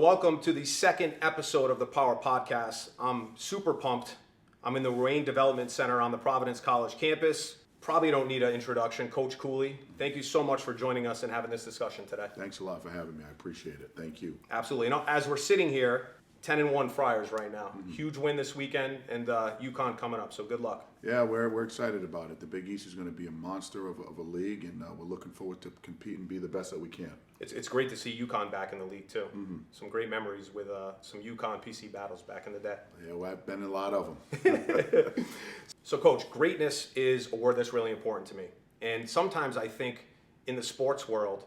welcome to the second episode of the Power Podcast. I'm super pumped. I'm in the Rain Development Center on the Providence College campus. Probably don't need an introduction. Coach Cooley, thank you so much for joining us and having this discussion today. Thanks a lot for having me. I appreciate it. Thank you. Absolutely. As we're sitting here, 10-1 Friars right now. Huge win this weekend, and UConn coming up, so good luck. Yeah, we're excited about it. The Big East is going to be a monster of a league, and we're looking forward to compete and be the best that we can. It's great to see UConn back in the league, too. Some great memories with some UConn PC battles back in the day. Yeah, well, I've been in a lot of them. So, Coach, greatness is a word that's really important to me. And sometimes I think in the sports world,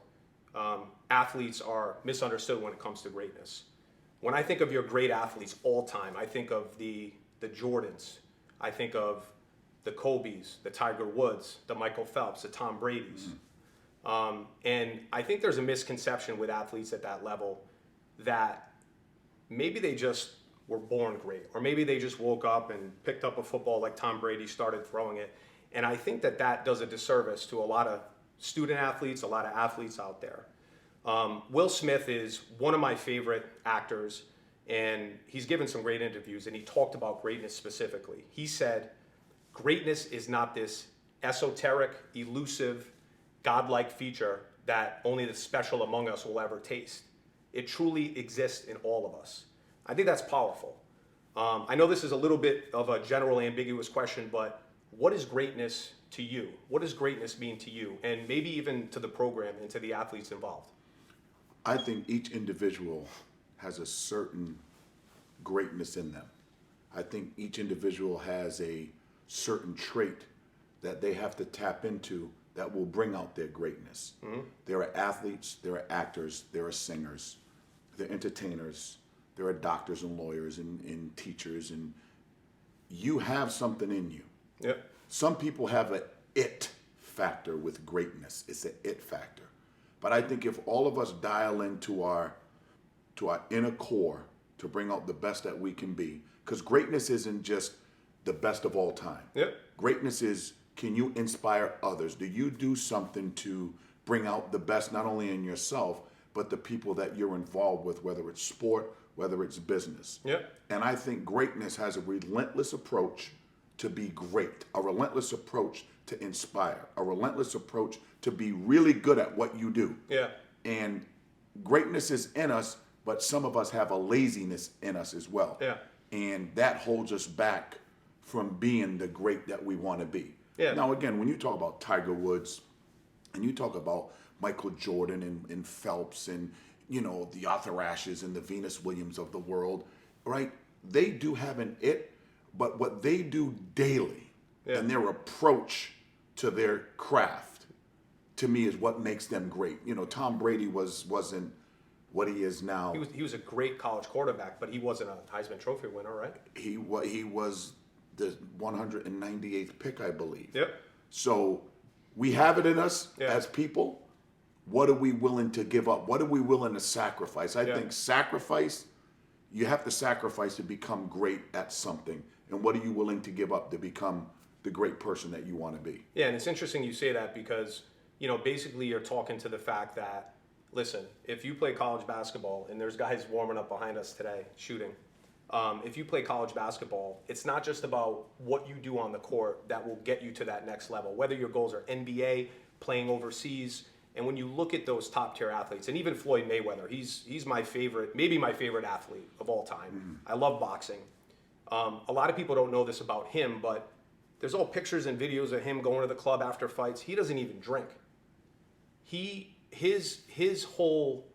athletes are misunderstood when it comes to greatness. When I think of your great athletes all time, I think of the Jordans. I think of the Kobes, the Tiger Woods, the Michael Phelps, the Tom Bradys. And I think there's a misconception with athletes at that level that maybe they just were born great, or maybe they just woke up and picked up a football like Tom Brady, started throwing it. And I think that does a disservice to a lot of student athletes, a lot of athletes out there. Will Smith is one of my favorite actors, and he's given some great interviews, and he talked about greatness specifically. He said, greatness is not this esoteric, elusive, godlike feature that only the special among us will ever taste. It truly exists in all of us. I think that's powerful. I know this is a little bit of a general ambiguous question, but what is greatness to you? What does greatness mean to you? And maybe even to the program and to the athletes involved. I think each individual has a certain greatness in them. I think each individual has a certain trait that they have to tap into that will bring out their greatness. There are athletes, there are actors, there are singers, there are entertainers, there are doctors and lawyers and teachers, and you have something in you. Yep. Some people have an it factor with greatness. It's an it factor. But I think if all of us dial into our inner core to bring out the best that we can be, because greatness isn't just the best of all time. Yep. Greatness is, can you inspire others? Do you do something to bring out the best not only in yourself, but the people that you're involved with, whether it's sport, whether it's business. Yep. And I think greatness has a relentless approach to be great, a relentless approach to inspire, a relentless approach to be really good at what you do. Yeah. And greatness is in us, but some of us have a laziness in us as well. Yeah. And that holds us back from being the great that we want to be. Yeah. Now, again, when you talk about Tiger Woods and you talk about Michael Jordan and Phelps and, you know, the Arthur Ashes and the Venus Williams of the world, right? They do have an it, but what they do daily and their approach to their craft, to me, is what makes them great. You know, Tom Brady wasn't what he is now. He was a great college quarterback, but he wasn't a Heisman Trophy winner, right? He was the 198th pick, I believe. Yep. So we have it in us as people. What are we willing to give up? What are we willing to sacrifice? I think sacrifice, you have to sacrifice to become great at something. And what are you willing to give up to become the great person that you want to be? Yeah, and it's interesting you say that because, you know, basically you're talking to the fact that, listen, if you play college basketball, and there's guys warming up behind us today shooting, if you play college basketball, it's not just about what you do on the court that will get you to that next level, whether your goals are NBA, playing overseas. And when you look at those top tier athletes, and even Floyd Mayweather, he's my favorite, maybe my favorite athlete of all time. I love boxing. A lot of people don't know this about him, but there's all pictures and videos of him going to the club after fights. He doesn't even drink. His whole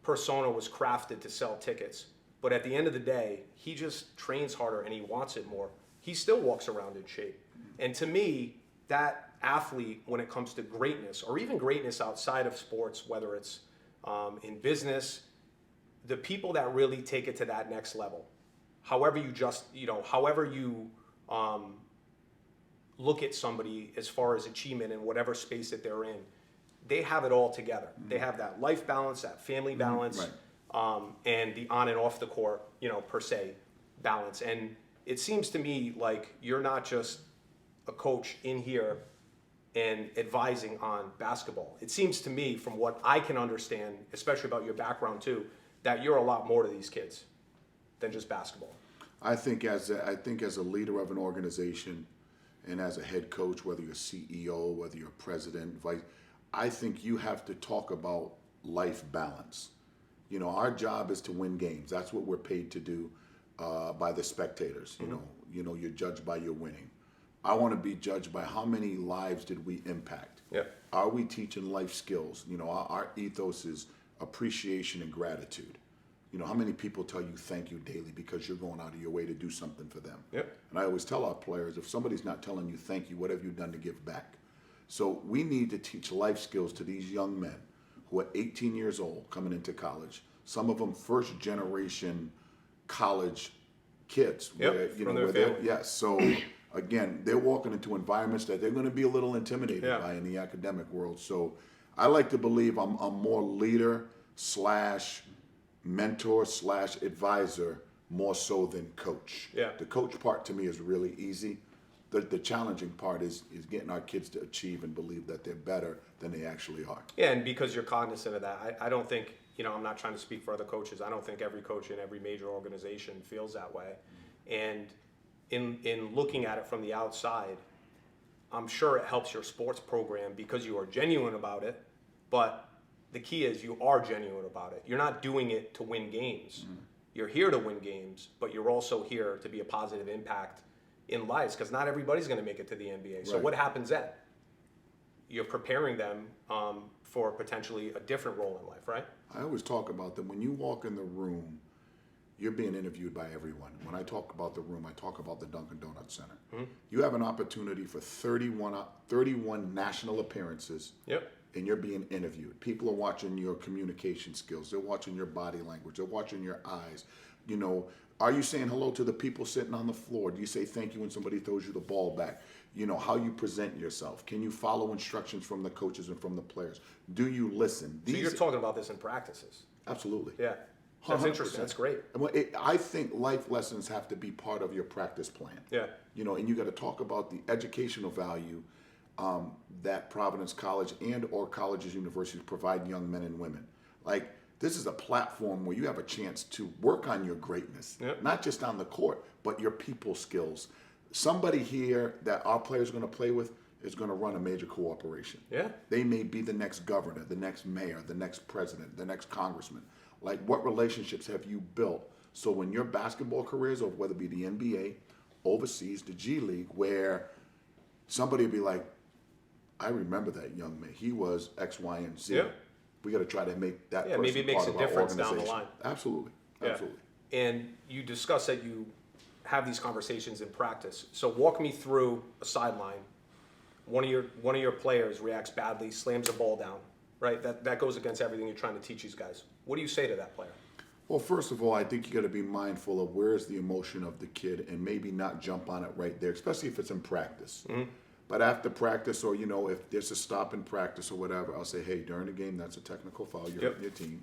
persona was crafted to sell tickets. But at the end of the day, he just trains harder and he wants it more. He still walks around in shape. And to me, that athlete, when it comes to greatness, or even greatness outside of sports, whether it's in business, the people that really take it to that next level, however you look at somebody as far as achievement in whatever space that they're in, they have it all together. They have that life balance, that family balance, and the on and off the court, per se, balance. And it seems to me like you're not just a coach in here and advising on basketball. It seems to me, from what I can understand, especially about your background too, that you're a lot more to these kids than just basketball? I think as a leader of an organization and as a head coach, whether you're CEO, whether you're president, vice, I think you have to talk about life balance. You know, our job is to win games. That's what we're paid to do by the spectators. You're judged by your winning. I want to be judged by how many lives did we impact. Yep. Are we teaching life skills? You know, our ethos is appreciation and gratitude. You know, how many people tell you thank you daily because you're going out of your way to do something for them? Yep. And I always tell our players, if somebody's not telling you thank you, what have you done to give back? So we need to teach life skills to these young men who are 18 years old coming into college. Some of them first generation college kids. Yep, Where, where they're, yes. So again, they're walking into environments that they're going to be a little intimidated by in the academic world. So I like to believe I'm more leader slash mentor slash advisor more so than coach. Yeah. The coach part to me is really easy. The challenging part is getting our kids to achieve and believe that they're better than they actually are. Yeah, and because you're cognizant of that, I don't think, I'm not trying to speak for other coaches. I don't think every coach in every major organization feels that way. And in looking at it from the outside, I'm sure it helps your sports program because you are genuine about it, but the key is you are genuine about it. You're not doing it to win games. Mm-hmm. You're here to win games, but you're also here to be a positive impact in lives, because not everybody's going to make it to the NBA. So what happens then? You're preparing them for potentially a different role in life, right? I always talk about that when you walk in the room, you're being interviewed by everyone. When I talk about the room, I talk about the Dunkin' Donuts Center. Mm-hmm. You have an opportunity for 31 national appearances. Yep. And you're being interviewed. People are watching your communication skills. They're watching your body language. They're watching your eyes. You know, are you saying hello to the people sitting on the floor? Do you say thank you when somebody throws you the ball back? You know, how you present yourself. Can you follow instructions from the coaches and from the players? Do you listen? So you're talking about this in practices? Absolutely. Yeah. That's 100%. Interesting. That's great. I think life lessons have to be part of your practice plan. Yeah. You know, and you got to talk about the educational value that Providence College and or colleges, universities provide young men and women. Like, this is a platform where you have a chance to work on your greatness, not just on the court, but your people skills. Somebody here that our players are going to play with is going to run a major corporation. Yeah. They may be the next governor, the next mayor, the next president, the next congressman. Like, what relationships have you built? So when your basketball careers, or whether it be the NBA, overseas, the G League, where somebody will be like, I remember that young man. He was X, Y, and Z. Yeah. We got to try to make that person maybe it makes part a of difference our down the line. Absolutely. Absolutely. And you discuss that you have these conversations in practice. So walk me through a sideline. One of your players reacts badly, slams the ball down, right? That goes against everything you're trying to teach these guys. What do you say to that player? Well, first of all, I think you got to be mindful of where's the emotion of the kid and maybe not jump on it right there, especially if it's in practice. Mm-hmm. But after practice, or, if there's a stop in practice or whatever, I'll say, hey, during the game, that's a technical foul. You're hurting your team.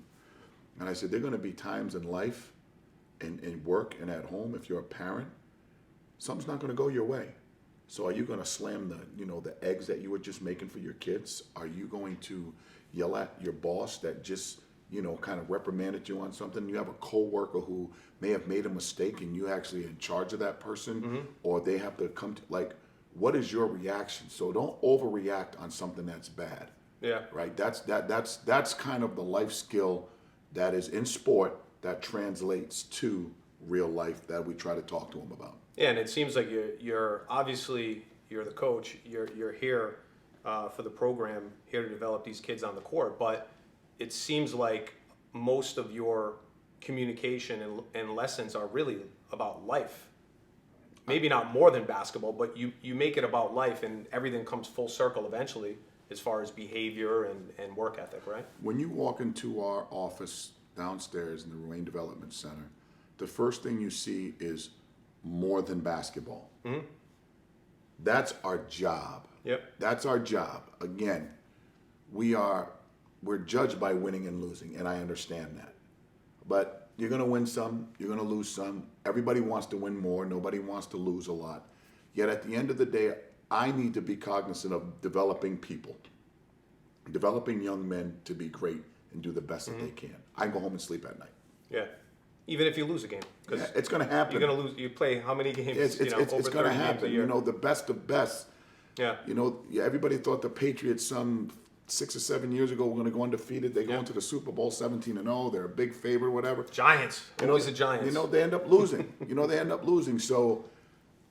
And I said, there are going to be times in life and in work and at home, if you're a parent, something's not going to go your way. So are you going to slam the eggs that you were just making for your kids? Are you going to yell at your boss that just, kind of reprimanded you on something? You have a coworker who may have made a mistake and you actually in charge of that person, or they have to come to, what is your reaction? So don't overreact on something that's bad. Yeah. Right? That's kind of the life skill that is in sport that translates to real life that we try to talk to them about. Yeah, and it seems like you're obviously you're the coach. You're here for the program, here to develop these kids on the court. But it seems like most of your communication and lessons are really about life. Maybe not more than basketball, but you make it about life, and everything comes full circle eventually as far as behavior and work ethic, right? When you walk into our office downstairs in the Ruane Development Center, the first thing you see is more than basketball. Mm-hmm. That's our job. Yep. That's our job. Again, we're judged by winning and losing, and I understand that. But you're going to win some, you're going to lose some. Everybody wants to win more. Nobody wants to lose a lot. Yet at the end of the day, I need to be cognizant of developing people, developing young men to be great and do the best that they can. I go home and sleep at night. Yeah. Even if you lose a game, because Yeah, it's going to happen. you're going to lose. You play how many games? It's over going 30 to games a happen. year. You know, the best of best. Yeah. You know, yeah, everybody thought the Patriots some 6 or 7 years ago were going to go undefeated. They go into the Super Bowl 17-0. They're a big favorite, whatever. Giants. Always the Giants. You know, they end up losing. They end up losing. So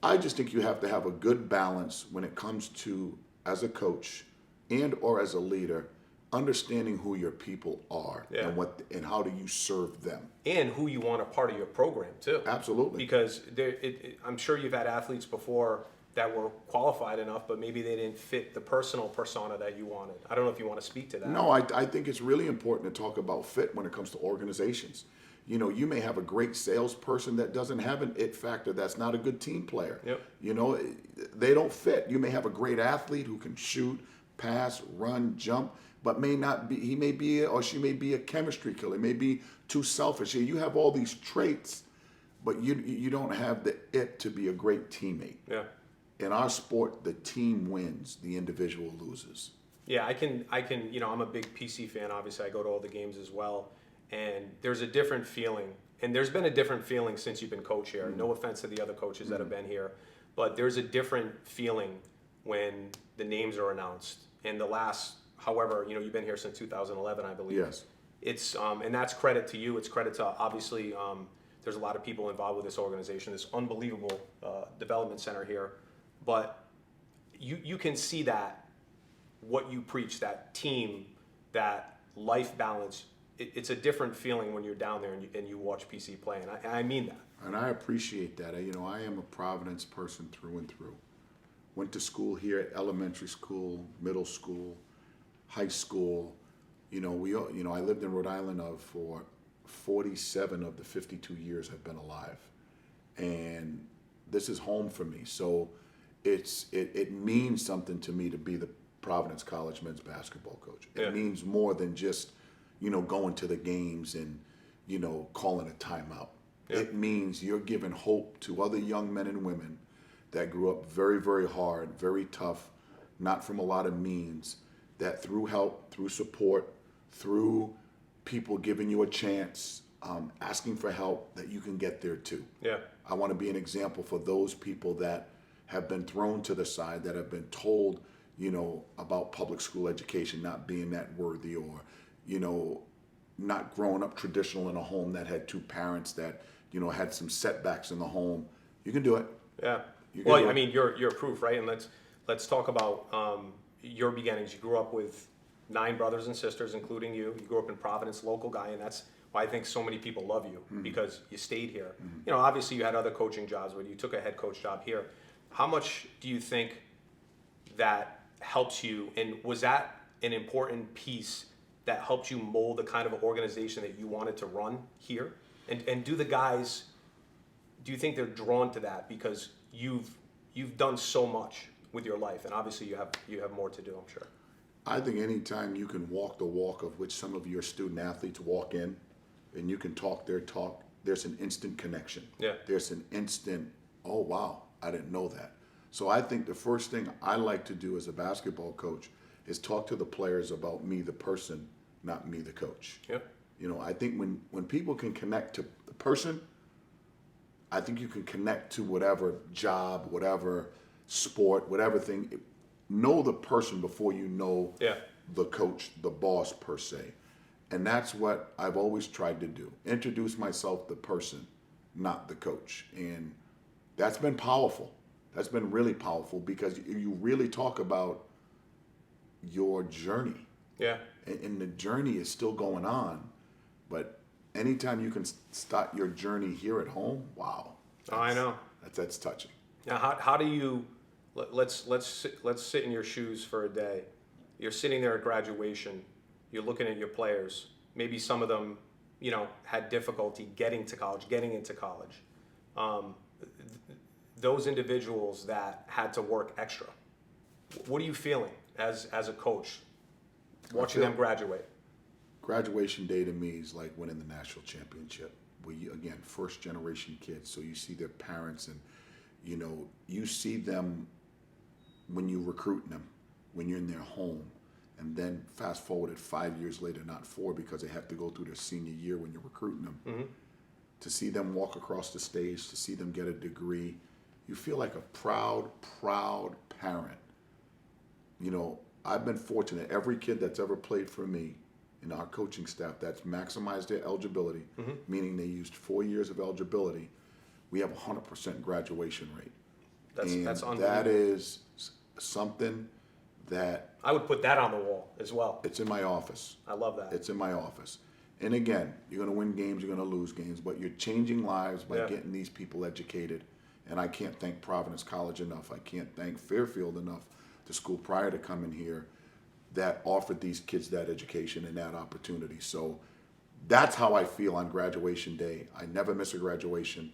I just think you have to have a good balance when it comes to, as a coach and or as a leader, understanding who your people are and how do you serve them. And who you want a part of your program, too. Absolutely. Because I'm sure you've had athletes before that were qualified enough, but maybe they didn't fit the personal persona that you wanted. I don't know if you want to speak to that. No, I think it's really important to talk about fit when it comes to organizations. You know, you may have a great salesperson that doesn't have an it factor, that's not a good team player. Yep. You know, they don't fit. You may have a great athlete who can shoot, pass, run, jump, but may not be, he may be, or she may be a chemistry killer, may be too selfish. You have all these traits, but you don't have the it to be a great teammate. Yeah. In our sport, the team wins, the individual loses. Yeah, I can, I'm a big PC fan. Obviously, I go to all the games as well. And there's a different feeling. And there's been a different feeling since you've been coach here. No offense to the other coaches that have been here. But there's a different feeling when the names are announced. And the last, however, you've been here since 2011, I believe. Yes. It's, and that's credit to you. It's credit to, obviously, there's a lot of people involved with this organization, this unbelievable development center here. But you can see that, what you preach, that team, that life balance, it's a different feeling when you're down there and you watch PC play, and I mean that. And I appreciate that. I am a Providence person through and through. Went to school here, elementary school, middle school, high school. I lived in Rhode Island for 47 of the 52 years I've been alive, and this is home for me. So it means something to me to be the Providence College men's basketball coach. It means more than just going to the games and, calling a timeout. Yeah. It means you're giving hope to other young men and women that grew up very, very hard, very tough, not from a lot of means, that through help, through support, through people giving you a chance, asking for help, that you can get there too. Yeah. I want to be an example for those people that have been thrown to the side, that have been told, about public school education not being that worthy, or not growing up traditional in a home that had two parents that, had some setbacks in the home. You can do it. Yeah. Well, I mean, you're proof, right? And let's talk about your beginnings. You grew up with 9 brothers and sisters, including you. You grew up in Providence, local guy, and that's why I think so many people love you, because you stayed here. Obviously you had other coaching jobs, but you took a head coach job here. How much do you think that helps you, and was that an important piece that helped you mold the kind of organization that you wanted to run here? And do the guys, do you think they're drawn to that because you've done so much with your life, and obviously you have more to do, I'm sure. I think anytime you can walk the walk of which some of your student athletes walk in, and you can talk their talk, there's an instant connection. Yeah. There's an instant, oh wow, I didn't know that. So I think the first thing I like to do as a basketball coach is talk to the players about me, the person, not me, the coach. Yep. I think when people can connect to the person, I think you can connect to whatever job, whatever sport, whatever thing. Know the person before you know the coach, the boss per se. And that's what I've always tried to do. Introduce myself, the person, not the coach. And that's been powerful. That's been really powerful, because you really talk about your journey. Yeah. And the journey is still going on, but anytime you can start your journey here at home, wow. I know. That's touching. Now, how do you, let's sit in your shoes for a day. You're sitting there at graduation. You're looking at your players. Maybe some of them, had difficulty getting into college. Those individuals that had to work extra. What are you feeling as a coach, watching them graduate? Graduation day to me is like winning the national championship. Where you, again, first generation kids, so you see their parents, and you see them when you recruit them, when you're in their home, and then fast forwarded 5 years later, not 4, because they have to go through their senior year when you're recruiting them. To see them walk across the stage, to see them get a degree, you feel like a proud parent. You know, I've been fortunate. Every kid that's ever played for me in our coaching staff that's maximized their eligibility, meaning they used 4 years of eligibility, we have a 100% graduation rate. That's unbelievable. That is something that I would put that on the wall as well. it's in my office. I love that. It's in my office. And again, you're going to win games, you're going to lose games, but you're changing lives by getting these people educated. And I can't thank Providence College enough. I can't thank Fairfield enough, the school prior to coming here, that offered these kids that education and that opportunity. So that's how I feel on graduation day. I never miss a graduation.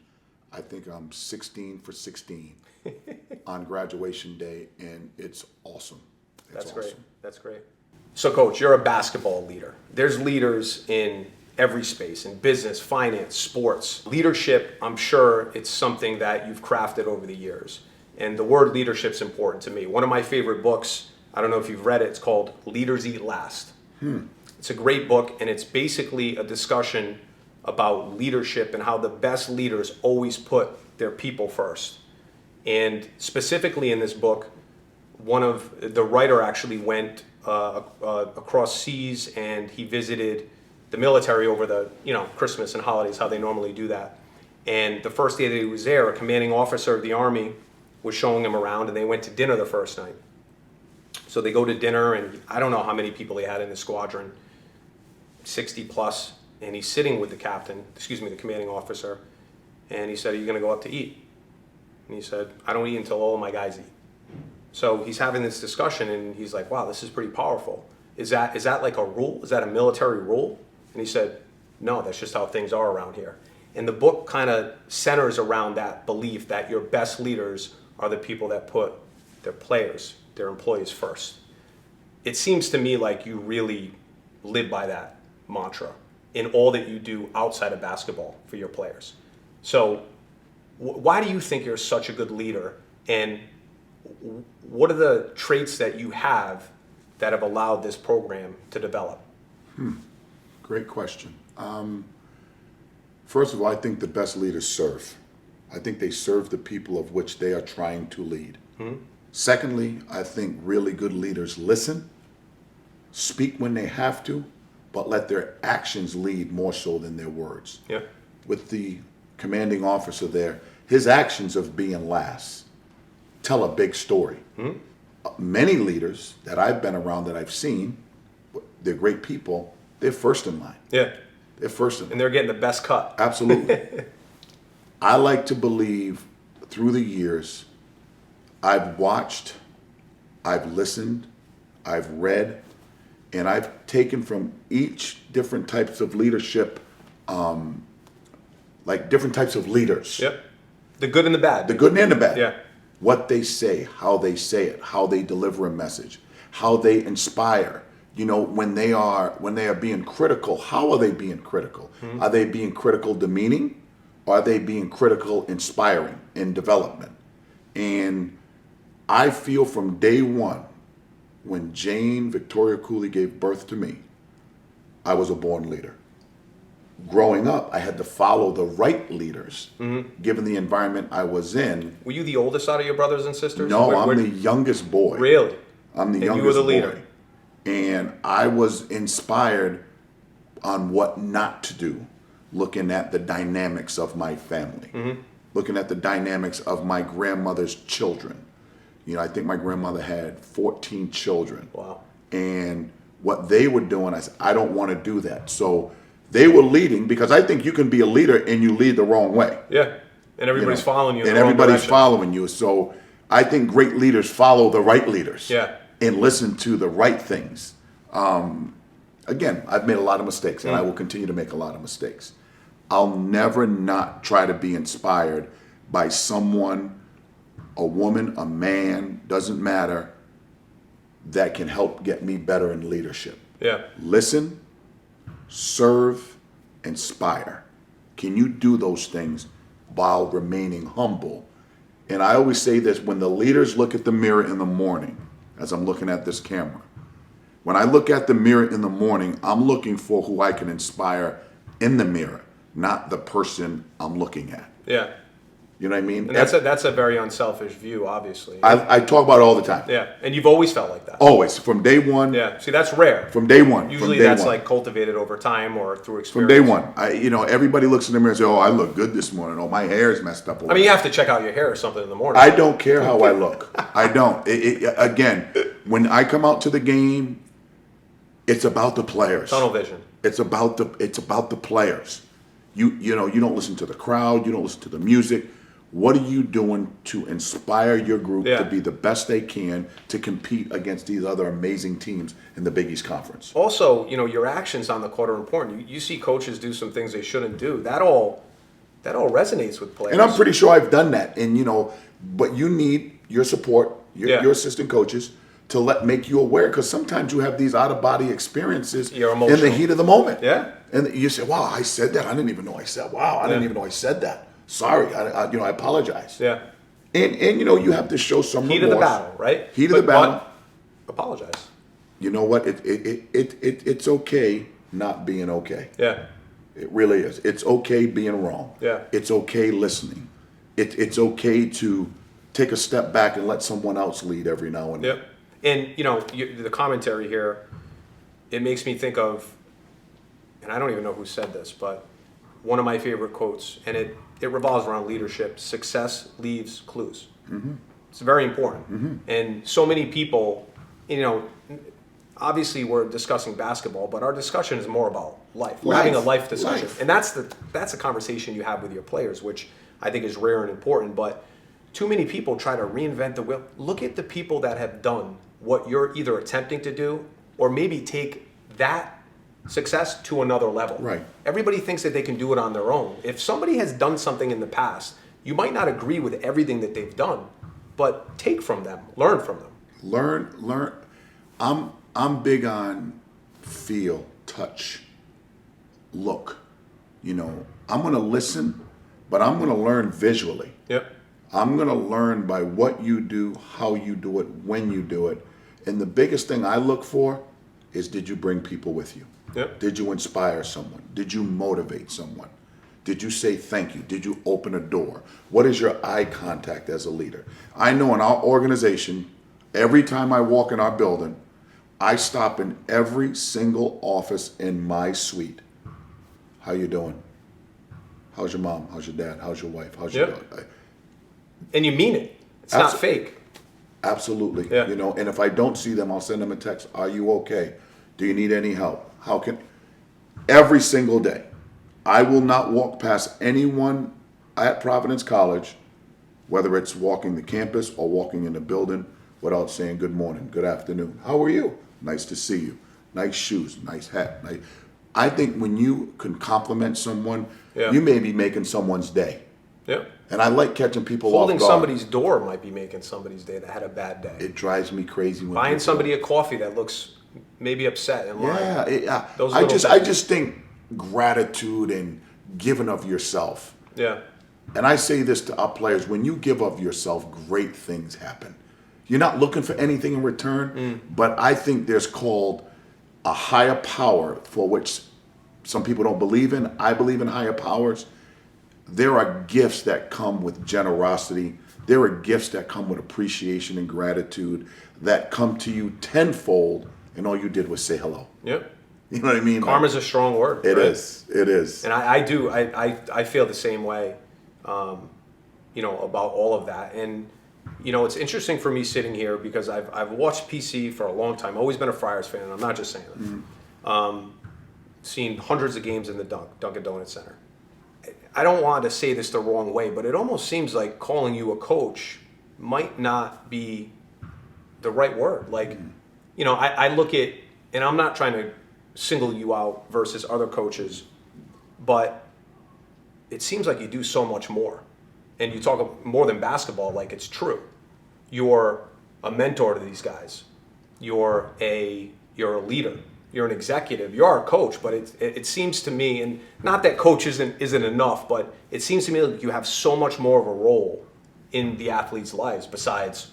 I think I'm 16 for 16 on graduation day, and it's awesome. That's great. That's great. So, Coach, you're a basketball leader. There's leaders in every space, in business, finance, sports. Leadership, I'm sure it's something that you've crafted over the years. And the word leadership's important to me. One of my favorite books, I don't know if you've read it, it's called Leaders Eat Last. It's a great book, and it's basically a discussion about leadership and how the best leaders always put their people first. And specifically in this book, the writer actually went across seas, and he visited the military over the Christmas and holidays, how they normally do that. And the first day that he was there, a commanding officer of the Army was showing him around, and they went to dinner the first night. So they go to dinner, and I don't know how many people he had in the squadron, 60 plus, and he's sitting with the the commanding officer, and he said, "Are you going to go up to eat?" And he said, "I don't eat until all of my guys eat." So he's having this discussion, and he's like, "Wow, this is pretty powerful. Is that like a rule? Is that a military rule?" And he said, "No, that's just how things are around here." And the book kind of centers around that belief that your best leaders are the people that put their players, their employees first. It seems to me like you really live by that mantra in all that you do outside of basketball for your players. So why do you think you're such a good leader, and what are the traits that you have that have allowed this program to develop? Great question. First of all, I think the best leaders serve. I think they serve the people of which they are trying to lead. Secondly, I think really good leaders listen, speak when they have to, but let their actions lead more so than their words. Yeah. With the commanding officer there, his actions of being last tell a big story. Many leaders that I've been around, that I've seen, they're great people, they're first in line. Yeah. They're first in line. And they're getting the best cut. Absolutely. I like to believe through the years, I've watched, I've listened, I've read, and I've taken from each different types of leadership, like different types of leaders. Yep. The good and the bad. The good and the bad. Yeah. What they say, how they say it, how they deliver a message, how they inspire. You know, when they are being critical, how are they being critical? Are they being critical, demeaning? Or are they being critical, inspiring, in development? And I feel from day one, when Jane Victoria Cooley gave birth to me, I was a born leader. Growing up, I had to follow the right leaders, given the environment I was in. Were you the oldest out of your brothers and sisters? No, I'm the youngest boy. Really? I'm the And youngest you were the leader. boy. And I was inspired on what not to do, looking at the dynamics of my family, looking at the dynamics of my grandmother's children. You know, I think my grandmother had 14 children. Wow. And what they were doing, I said, I don't want to do that. So they were leading, because I think you can be a leader and you lead the wrong way. Yeah. And everybody's following you in and the wrong everybody's direction. following you. So I think great leaders follow the right leaders. Yeah. And listen to the right things. Again, I've made a lot of mistakes, and I will continue to make a lot of mistakes. I'll never not try to be inspired by someone, a woman, a man, doesn't matter, that can help get me better in leadership. Yeah. Listen, serve, inspire. Can you do those things while remaining humble? And I always say this, when the leaders look at the mirror in the morning, as I'm looking at this camera, When I look at the mirror in the morning, I'm looking for who I can inspire in the mirror, not the person I'm looking at. Yeah. You know what I mean? And that's a very unselfish view, obviously. I talk about it all the time. Yeah. And you've always felt like that. Always, from day one. Yeah. See, that's rare. From day one. Usually from day that's one. like cultivated over time or through From experience. day one. Everybody looks in the mirror and says, "Oh, I look good this morning. Oh, my hair is messed up." I mean, you have to check out your hair or something in the morning. I don't care how I look. I don't. Again, when I come out to the game, it's about the players. Tunnel vision. It's about the players. You don't listen to the crowd. You don't listen to the music. What are you doing to inspire your group to be the best they can to compete against these other amazing teams in the Big East Conference? Also, your actions on the court are important. You see coaches do some things they shouldn't do. That all resonates with players. And I'm pretty sure I've done that. And but you need your support, your assistant coaches, to make you aware, because sometimes you have these out of body experiences You're in emotional. the heat of the moment. Yeah. And you say, "Wow, I said that. I didn't even know I said. Wow, I didn't even know I said that. Sorry, I apologize." Yeah. And you have to show some Heat remorse. of the battle, right? Heat of the battle. But apologize. You know what? It's okay not being okay. Yeah. It really is. It's okay being wrong. Yeah. It's okay listening. It's okay to take a step back and let someone else lead every now and then. Yep. And the commentary here, it makes me think of, and I don't even know who said this, but one of my favorite quotes, and it revolves around leadership: success leaves clues. Mm-hmm. It's very important. Mm-hmm. And so many people, obviously we're discussing basketball, but our discussion is more about life. We're having a life discussion. And that's a conversation you have with your players, which I think is rare and important. But too many people try to reinvent the wheel. Look at the people that have done what you're either attempting to do, or maybe take that success to another level. Right. Everybody thinks that they can do it on their own. If somebody has done something in the past, you might not agree with everything that they've done, but take from them, learn from them. Learn. I'm big on feel, touch, look. I'm going to listen, but I'm going to learn visually. Yep. I'm going to learn by what you do, how you do it, when you do it. And the biggest thing I look for is, did you bring people with you? Yep. Did you inspire someone? Did you motivate someone? Did you say thank you? Did you open a door? What is your eye contact as a leader? I know in our organization, every time I walk in our building, I stop in every single office in my suite. How you doing? How's your mom? How's your dad? How's your wife? How's your dog? And you mean it. It's not fake. Absolutely. Yeah. And if I don't see them, I'll send them a text. Are you okay? Do you need any help? Every single day, I will not walk past anyone at Providence College, whether it's walking the campus or walking in the building, without saying good morning, good afternoon. How are you? Nice to see you. Nice shoes, nice hat. I think when you can compliment someone, you may be making someone's day. Yeah. And I like catching people Holding off guard. somebody's door might be making somebody's day that had a bad day. It drives me crazy when Buying people, somebody a coffee that looks maybe upset in line. I just think gratitude and giving of yourself. Yeah. And I say this to our players: when you give of yourself, great things happen. You're not looking for anything in return, but I think there's called a higher power, for which some people don't believe in. I believe in higher powers. There are gifts that come with generosity. There are gifts that come with appreciation and gratitude that come to you tenfold, and all you did was say hello. Yep. You know what I mean? Karma's a strong word. It right? is. It is. And I feel the same way, about all of that. And, it's interesting for me sitting here because I've watched PC for a long time. Always been a Friars fan, and I'm not just saying that. Seen hundreds of games in the Dunkin' Donuts Center. I don't want to say this the wrong way, but it almost seems like calling you a coach might not be the right word. Like, I look at, and I'm not trying to single you out versus other coaches, but it seems like you do so much more. And you talk more than basketball, like it's true. You're a mentor to these guys. You're a leader. You're an executive. You are a coach, but it seems to me, and not that coach isn't enough, but it seems to me like you have so much more of a role in the athletes' lives besides,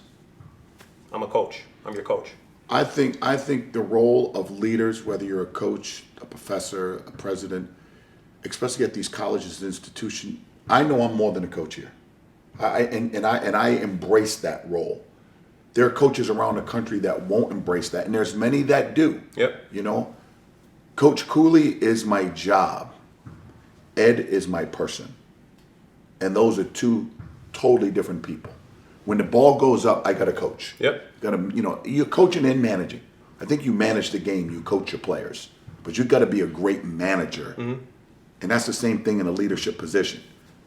I'm a coach. I'm your coach. I think the role of leaders, whether you're a coach, a professor, a president, especially at these colleges and institutions, I know I'm more than a coach here. I embrace that role. There are coaches around the country that won't embrace that, and there's many that do. Yep. You know, Coach Cooley is my job. Ed is my person. And those are two totally different people. When the ball goes up, I got to coach. Yep. You're coaching and managing. I think you manage the game, you coach your players. But you've got to be a great manager. Mm-hmm. And that's the same thing in a leadership position.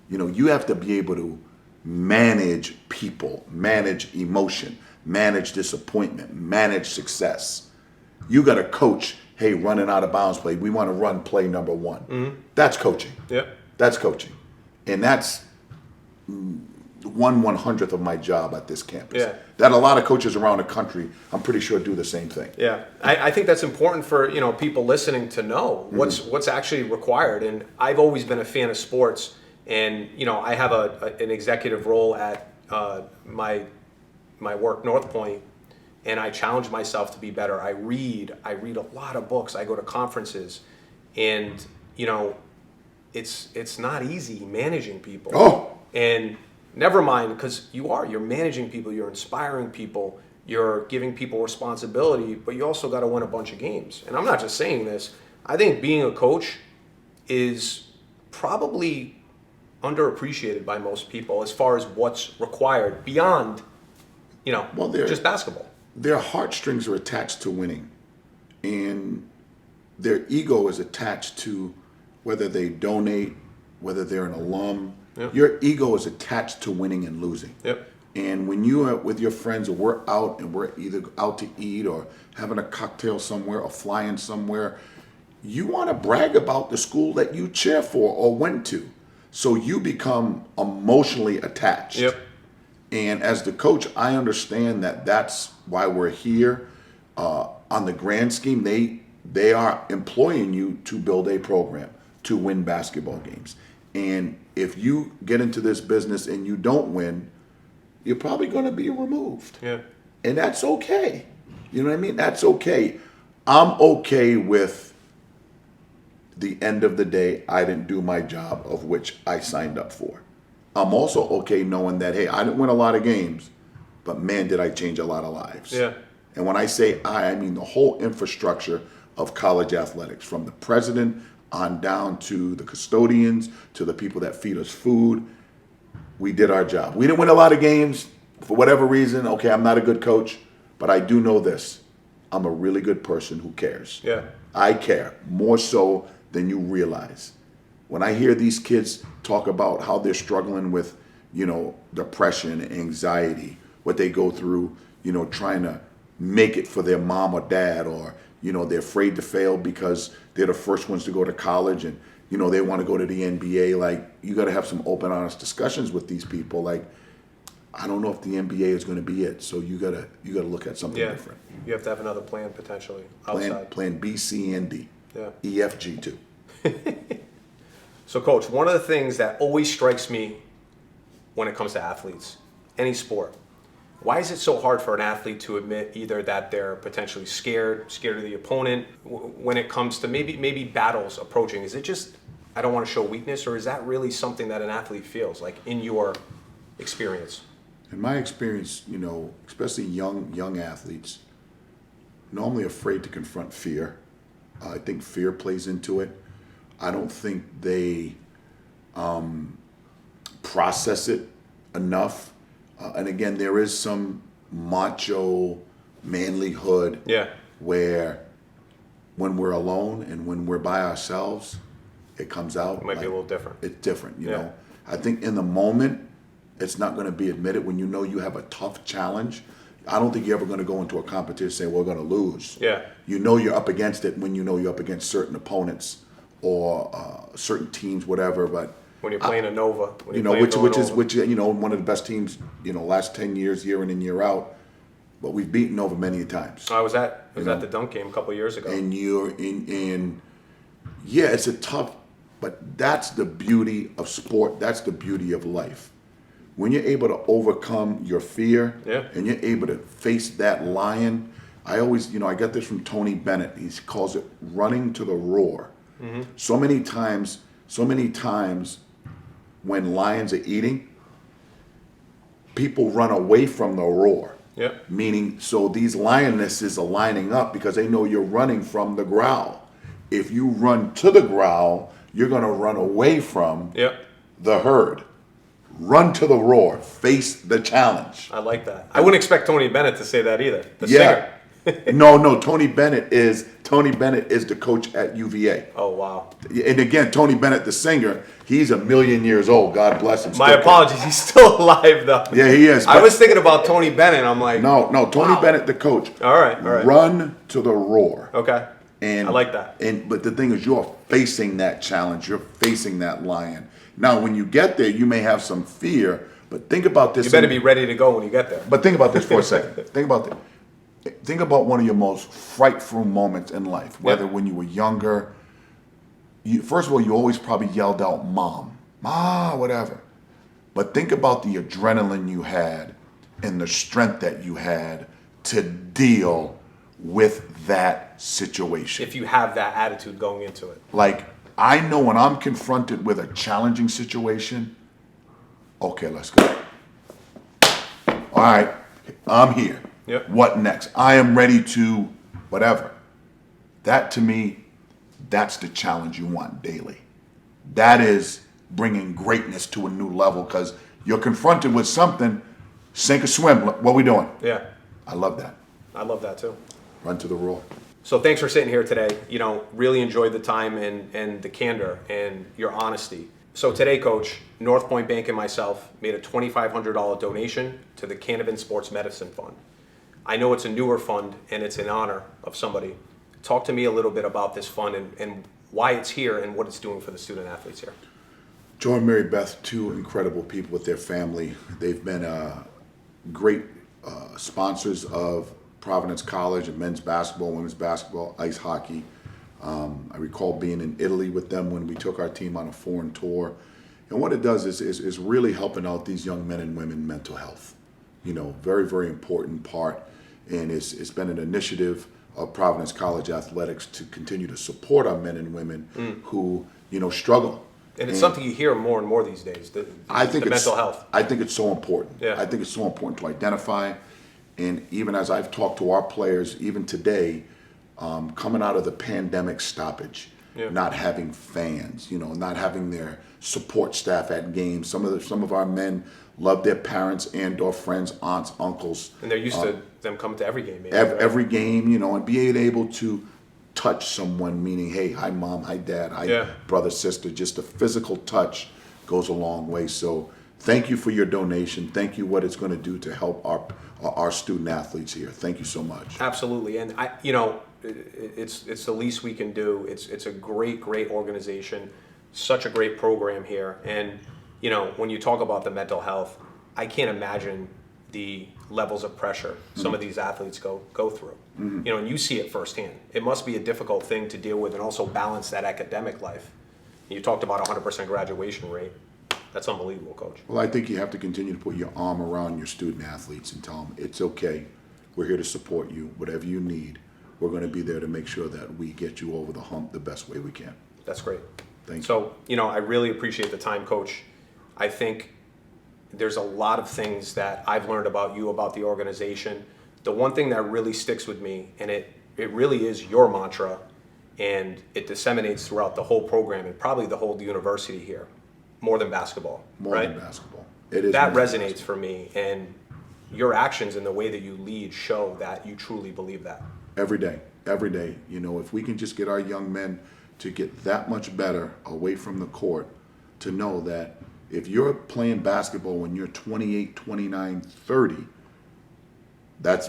You have to be able to manage people, manage emotion, manage disappointment, manage success. You got to coach, hey, running out of bounds play, we want to run play number 1. Mm-hmm. That's coaching. Yep. That's coaching. And that's 1/100th of my job at this campus. Yeah. That a lot of coaches around the country, I'm pretty sure, do the same thing. Yeah, I think that's important for people listening to know what's actually required. And I've always been a fan of sports, and I have an executive role at my work, North Point, and I challenge myself to be better. I read a lot of books. I go to conferences, and it's not easy managing people. Oh. And never mind, because you're managing people, you're inspiring people, you're giving people responsibility, but you also got to win a bunch of games. And I'm not just saying this. I think being a coach is probably underappreciated by most people as far as what's required beyond, just basketball. Their heartstrings are attached to winning, and their ego is attached to whether they donate, whether they're an alum. Yep. Your ego is attached to winning and losing. Yep. And when you are with your friends, or we're out and we're either out to eat or having a cocktail somewhere or flying somewhere, you want to brag about the school that you cheer for or went to. So you become emotionally attached. Yep. And as the coach, I understand that that's why we're here. On the grand scheme, they are employing you to build a program, to win basketball games. And if you get into this business and you don't win, you're probably going to be removed. Yeah. And that's okay. You know what I mean? That's okay. I'm okay with the end of the day, I didn't do my job of which I signed up for. I'm also okay knowing that, hey, I didn't win a lot of games, but man, did I change a lot of lives. Yeah. And when I say I mean the whole infrastructure of college athletics, from the president on down to the custodians, to the people that feed us food. We did our job. We didn't win a lot of games for whatever reason. Okay, I'm not a good coach, but I do know this. I'm a really good person who cares. Yeah. I care more so than you realize. When I hear these kids talk about how they're struggling with, depression, anxiety, what they go through, trying to make it for their mom or dad, or they're afraid to fail because they're the first ones to go to college, and they want to go to the NBA. Like, you got to have some open, honest discussions with these people. Like, I don't know if the NBA is going to be it, so you gotta look at something different. You have to have another plan potentially outside. Plan B, C, and D. Yeah. E, F, G too. So, Coach, one of the things that always strikes me when it comes to athletes, any sport, why is it so hard for an athlete to admit either that they're potentially scared of the opponent when it comes to maybe battles approaching? Is it just, I don't want to show weakness, or is that really something that an athlete feels, like in your experience? In my experience, especially young athletes, normally afraid to confront fear. I think fear plays into it. I don't think they process it enough. And again, there is some macho manlyhood where when we're alone and when we're by ourselves, it comes out. It might be a little different. It's different, you know. I think in the moment, it's not going to be admitted. When you have a tough challenge, I don't think you're ever going to go into a competition and say, we're going to lose. Yeah. You're up against it when you're up against certain opponents or certain teams, whatever. But when you're playing a Nova, which is one of the best teams, last 10 years, year in and year out. But we've beaten Nova many times. I was at the dunk game a couple of years ago. And it's a tough, but that's the beauty of sport. That's the beauty of life. When you're able to overcome your fear and you're able to face that lion, I always, I get this from Tony Bennett. He calls it running to the roar. So many times when lions are eating, people run away from the roar. Yep. Meaning, so these lionesses are lining up because they know you're running from the growl. If you run to the growl, you're going to run away from the herd. Run to the roar. Face the challenge. I like that. I wouldn't expect Tony Bennett to say that either. The Yeah. singer. No. Tony Bennett is the coach at UVA. Oh, wow. And again, Tony Bennett, the singer, he's 1,000,000 years old. God bless him. My Still apologies. He's still alive, though. Yeah, he is. I was thinking about Tony Bennett. I'm like, No, Tony wow. Bennett, the coach. All right. Run to the roar. Okay. And I like that. But the thing is, you're facing that challenge. You're facing that lion. Now, when you get there, you may have some fear, but think about this. You better be ready to go when you get there. But think about this for a second. Think about one of your most frightful moments in life, whether when you were younger. First of all, you always probably yelled out, "Mom," "Ma," whatever. But think about the adrenaline you had and the strength that you had to deal with that situation. If you have that attitude going into it. Like, I know when I'm confronted with a challenging situation, okay, let's go. All right, I'm here. Yep. What next? I am ready to whatever. That to me, that's the challenge you want daily. That is bringing greatness to a new level because you're confronted with something, sink or swim. What we doing? Yeah. I love that. I love that too. Run to the roar. So thanks for sitting here today. Really enjoyed the time and the candor and your honesty. So today, Coach, North Point Bank and myself made a $2,500 donation to the Cannabis Sports Medicine Fund. I know it's a newer fund and it's in honor of somebody. Talk to me a little bit about this fund and why it's here and what it's doing for the student athletes here. Joe and Mary Beth, two incredible people with their family. They've been great sponsors of Providence College and men's basketball, women's basketball, ice hockey. I recall being in Italy with them when we took our team on a foreign tour. And what it does is really helping out these young men and women mental health. Very, very important part. And it's been an initiative of Providence College Athletics to continue to support our men and women who, struggle. And it's something you hear more and more these days, the mental health. I think it's so important. Yeah. I think it's so important to identify. And even as I've talked to our players, even today, coming out of the pandemic stoppage, not having fans, not having their support staff at games. Some of our men love their parents and/or friends, aunts, uncles. And they're used to them coming to every game. Maybe, every game, and being able to touch someone, meaning, hey, hi mom, hi dad, hi brother, sister. Just a physical touch goes a long way. So thank you for your donation. Thank you what it's going to do to help our student athletes here. Thank you so much. Absolutely, and it's the least we can do. It's a great organization, such a great program here, and when you talk about the mental health, I can't imagine the levels of pressure some of these athletes go through. And you see it firsthand. It must be a difficult thing to deal with and also balance that academic life. You talked about 100% graduation rate. That's unbelievable, Coach. Well, I think you have to continue to put your arm around your student athletes and tell them it's okay. We're here to support you. Whatever you need, we're going to be there to make sure that we get you over the hump the best way we can. That's great. Thank you. So, I really appreciate the time, Coach. I think there's a lot of things that I've learned about you, about the organization. The one thing that really sticks with me, and it really is your mantra, and it disseminates throughout the whole program and probably the whole university here, more than basketball. More right? than basketball. It is. That resonates for me, and your actions and the way that you lead show that you truly believe that. Every day. If we can just get our young men to get that much better away from the court, to know that if you're playing basketball when you're 28, 29, 30, that's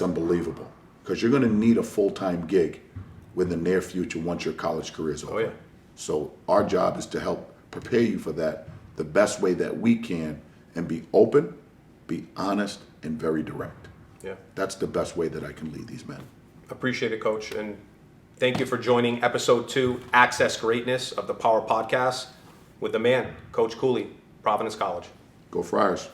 unbelievable. Because you're going to need a full-time gig within the near future once your college career is over. Oh, yeah. So our job is to help prepare you for that the best way that we can and be open, be honest, and very direct. Yeah. That's the best way that I can lead these men. Appreciate it, Coach. And thank you for joining episode 2, Access Greatness of the Power Podcast with the man, Coach Cooley, Providence College. Go Friars.